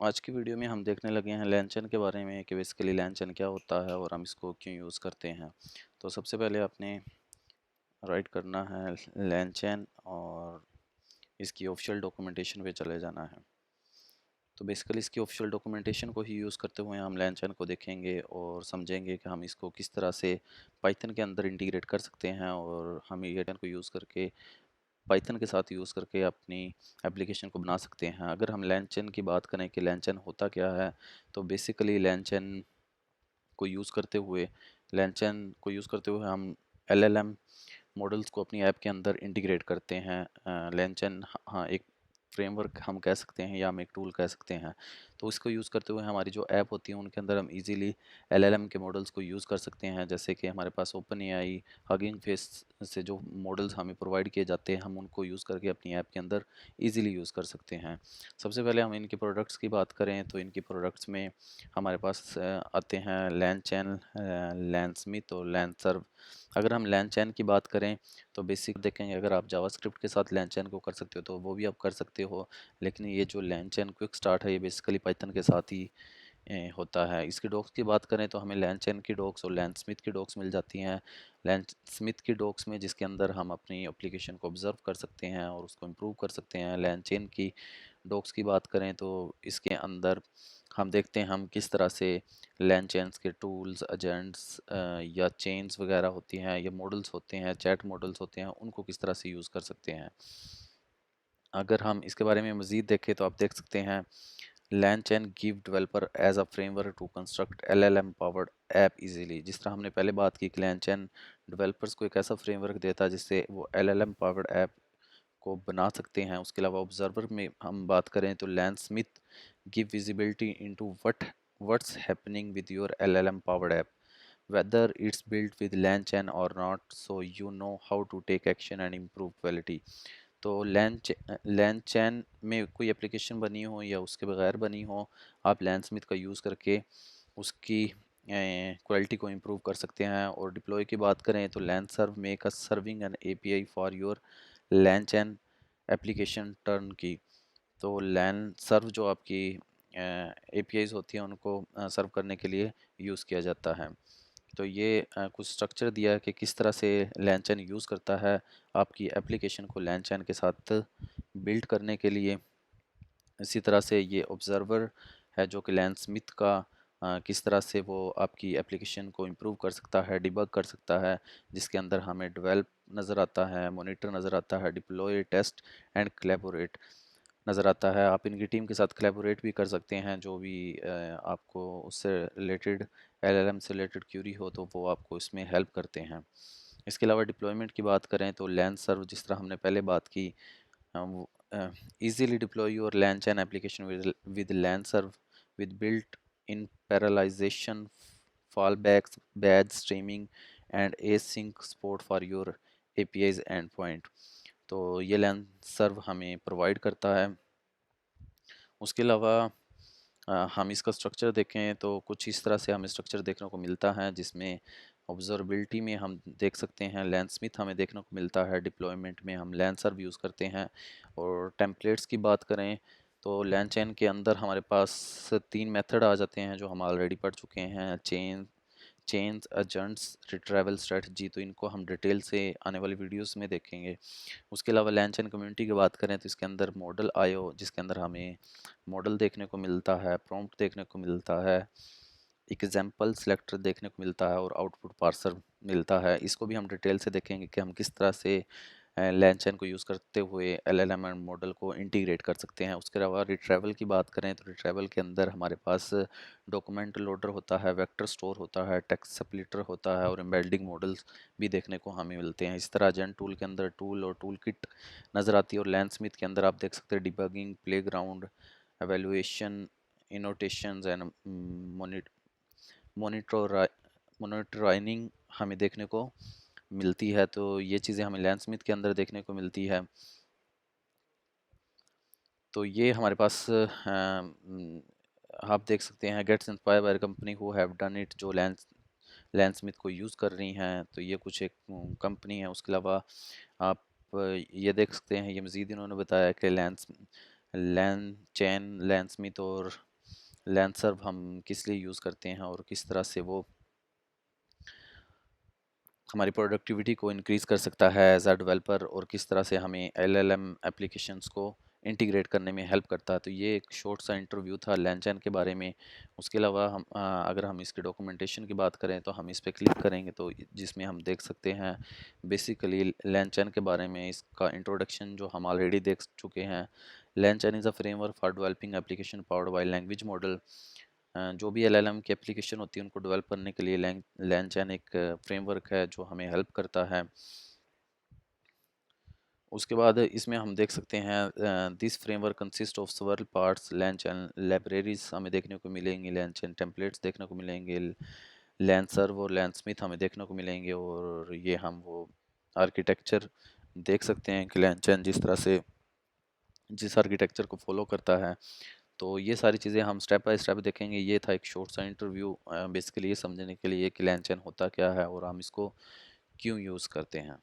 आज की वीडियो में हम देखने लगे हैं लैंचन के बारे में कि बेसिकली लैंचन क्या होता है और हम इसको क्यों यूज़ करते हैं। तो सबसे पहले आपने राइट करना है लैंचन और इसकी ऑफिशियल डॉक्यूमेंटेशन पे चले जाना है। तो बेसिकली इसकी ऑफिशियल डॉक्यूमेंटेशन को ही यूज़ करते हुए हम लैंचन को देखेंगे और समझेंगे कि हम इसको किस तरह से पाइथन के अंदर इंटीग्रेट कर सकते हैं और हम ये को यूज़ करके पाइथन के साथ यूज़ करके अपनी एप्लीकेशन को बना सकते हैं। अगर हम लैंचन की बात करें कि लैंचन होता क्या है, तो बेसिकली लैंचन को यूज़ करते हुए हम एलएलएम मॉडल्स को अपनी ऐप के अंदर इंटीग्रेट करते हैं। लैंचन हाँ एक फ्रेमवर्क हम कह सकते हैं या हम एक टूल कह सकते हैं। तो इसको यूज़ करते हुए हमारी जो ऐप होती है उनके अंदर हम इजीली एलएलएम के मॉडल्स को यूज़ कर सकते हैं। जैसे कि हमारे पास ओपन एआई हगिंग फेस से जो मॉडल्स हमें प्रोवाइड किए जाते हैं हम उनको यूज़ करके अपनी ऐप के अंदर इजीली यूज़ कर सकते हैं। सबसे पहले हम इनके प्रोडक्ट्स की बात करें तो इनकी प्रोडक्ट्स में हमारे पास आते हैं लैंचन, लैंसमिथ और लैंसर्व। अगर हम लैंचैन की बात करें तो बेसिक देखेंगे, अगर आप जावास्क्रिप्ट के साथ लैंचैन को कर सकते हो तो वो भी आप कर सकते हो, लेकिन ये जो लैंचैन क्विक स्टार्ट है ये बेसिकली पाइथन के साथ ही होता है। इसकी डॉक्स की बात करें तो हमें लैंचैन की डॉक्स और लैंसमिथ की डॉक्स मिल जाती हैं। लैंसमिथ की डॉक्स में जिसके अंदर हम अपनी एप्लीकेशन को ऑब्जर्व कर सकते हैं और उसको इम्प्रूव कर सकते हैं। लैंचैन की डॉक्स की बात करें तो इसके अंदर हम देखते हैं हम किस तरह से लैन चेन्स के टूल्स एजेंट्स या चेन्स वगैरह होती हैं या मॉडल्स होते हैं, चैट मॉडल्स होते हैं, उनको किस तरह से यूज़ कर सकते हैं। अगर हम इसके बारे में मज़ीद देखें तो आप देख सकते हैं LangChain give developer as a framework to construct LLM powered app easily. जिस तरह हमने पहले बात की कि LangChain डेवलपर्स को एक ऐसा फ्रेमवर्क देता है जिससे वो LLM पावर्ड ऐप को बना सकते हैं। उसके अलावा ऑब्जर्वर में हम बात करें तो LangSmith give visibility into what's happening with your LLM powered app whether it's built with LangChain or not, so you know how to take action and improve quality। तो LangChain में कोई application बनी हो या उसके बगैर बनी हो, आप लैंसमिथ का यूज़ करके उसकी क्वालिटी को इम्प्रूव कर सकते हैं। और डिप्लॉय की बात करें तो LangServe make a serving an API for your LangChain application turn key. तो लैंसर्व जो आपकी एपीआईज होती हैं उनको सर्व करने के लिए यूज़ किया जाता है। तो ये कुछ स्ट्रक्चर दिया है कि किस तरह से लैंचैन यूज़ करता है आपकी एप्लीकेशन को लैंचैन के साथ बिल्ड करने के लिए। इसी तरह से ये ऑब्जर्वर है जो कि लैन स्मिथ का किस तरह से वो आपकी एप्लीकेशन को इम्प्रूव कर सकता है, डिबग कर सकता है, जिसके अंदर हमें डेवलप नज़र आता है, मॉनिटर नज़र आता है, डिप्लॉय, टेस्ट एंड कोलैबोरेट नज़र आता है। आप इनकी टीम के साथ कोलैबोरेट भी कर सकते हैं, जो भी आपको उससे रिलेटेड एलएलएम से रिलेटेड क्यूरी हो तो वो आपको इसमें हेल्प करते हैं। इसके अलावा डिप्लॉयमेंट की बात करें तो लैन सर्व, जिस तरह हमने पहले बात की, easily deploy your LangChain application with LangServe with built-in parallelization, fallbacks, batch streaming and async support for your APIs endpoint। तो ये LangServe हमें प्रोवाइड करता है। उसके अलावा हम इसका स्ट्रक्चर देखें तो कुछ इस तरह से हमें स्ट्रक्चर देखने को मिलता है, जिसमें ऑब्जर्वेबिलिटी में हम देख सकते हैं लैंसमिथ हमें देखने को मिलता है, डिप्लॉयमेंट में हम लैंसर्व यूज़ करते हैं। और टेम्पलेट्स की बात करें तो लैंचैन के अंदर हमारे पास 3 मेथड आ जाते हैं जो हम ऑलरेडी पढ़ चुके हैं, चेन्स, एजेंट्स, रिट्राइवल स्ट्रेटजी। तो इनको हम डिटेल से आने वाली वीडियोस में देखेंगे। उसके अलावा लैंचैन कम्युनिटी की बात करें तो इसके अंदर मॉडल आयो, जिसके अंदर हमें मॉडल देखने को मिलता है, प्रॉम्प्ट देखने को मिलता है, एग्जाम्पल सेलेक्टर देखने को मिलता है और आउटपुट पार्सर मिलता है। इसको भी हम डिटेल से देखेंगे कि हम किस तरह से लैंचैन को यूज़ करते हुए एलएलएम एंड मॉडल को इंटीग्रेट कर सकते हैं। उसके अलावा रिट्राइवल की बात करें तो रिट्राइवल के अंदर हमारे पास डॉक्यूमेंट लोडर होता है, वेक्टर स्टोर होता है, टेक्स्ट स्प्लिटर होता है और एम्बेडिंग मॉडल्स भी देखने को हमें मिलते हैं। इस तरह एजेंट टूल के अंदर टूल और टूल किट नज़र आती है और लैंसमिथ के अंदर आप देख सकते हैं debugging, playground, evaluation, annotations and monitor monitoring हमें देखने को मिलती है। तो ये चीज़ें हमें लैंसमिथ के अंदर देखने को मिलती है। तो ये हमारे पास आप देख सकते हैं gets inspire by company who have done it, जो लैंसमिथ को यूज़ कर रही हैं। तो ये कुछ एक कंपनी है। उसके अलावा आप ये देख सकते हैं, ये मज़ीद इन्होंने बताया कि लैंचैन, लैंसमिथ और लेंसर्व हम किस लिए यूज़ करते हैं और किस तरह से वो हमारी प्रोडक्टिविटी को इंक्रीज़ कर सकता है एज अ डेवलपर, और किस तरह से हमें एलएलएम एप्लीकेशंस को इंटीग्रेट करने में हेल्प करता है। तो ये एक शॉर्ट सा इंटरव्यू था लैंचैन के बारे में। उसके अलावा हम अगर हम इसके डॉक्यूमेंटेशन की बात करें तो हम इस पे क्लिक करेंगे तो जिसमें हम देख सकते हैं बेसिकली लैंचैन के बारे में इसका इंट्रोडक्शन जो हम ऑलरेडी देख चुके हैं। LangChain is a framework for developing application powered by language model. जो भी एलएलएम की एप्लीकेशन होती है उनको डेवलप करने के लिए लैंचैन एक फ्रेमवर्क है जो हमें हेल्प करता है। उसके बाद इसमें हम देख सकते हैं this framework consist of several parts. LangChain libraries हमें देखने को मिलेंगी, लैंचैन टेम्पलेट्स देखने को मिलेंगे, लैंसर्व और लैंसस्मिथ हमें देखने को मिलेंगे, और ये हम वो आर्किटेक्चर देख सकते हैं कि लैंचैन जिस आर्किटेक्चर को फॉलो करता है। तो ये सारी चीज़ें हम स्टेप बाय स्टेप देखेंगे। ये था एक शॉर्ट सा इंटरव्यू बेसिकली ये समझने के लिए कि लैंचैन होता क्या है और हम इसको क्यों यूज़ करते हैं।